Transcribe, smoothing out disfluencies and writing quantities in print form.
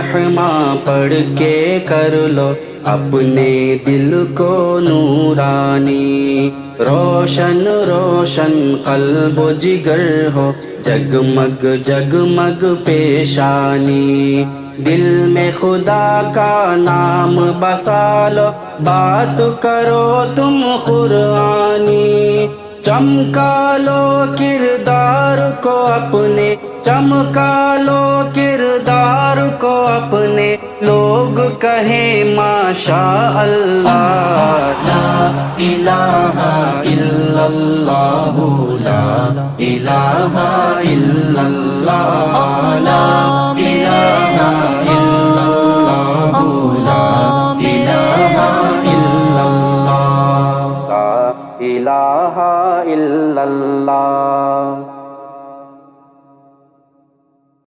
रहमा पढ़ के कर लो अपने दिल को नूरानी। रोशन रोशन कल्ब जिगर हो, जगमग जगमग पेशानी। दिल में खुदा का नाम बसा लो, बात करो तुम कुरानी। चमका लो किरदार को अपने, चमका लो किरदार को अपने, लोग कहें माशा अल्लाह। ला इलाहा इल्लल्लाह, ला इलाहा इल्लल्लाह,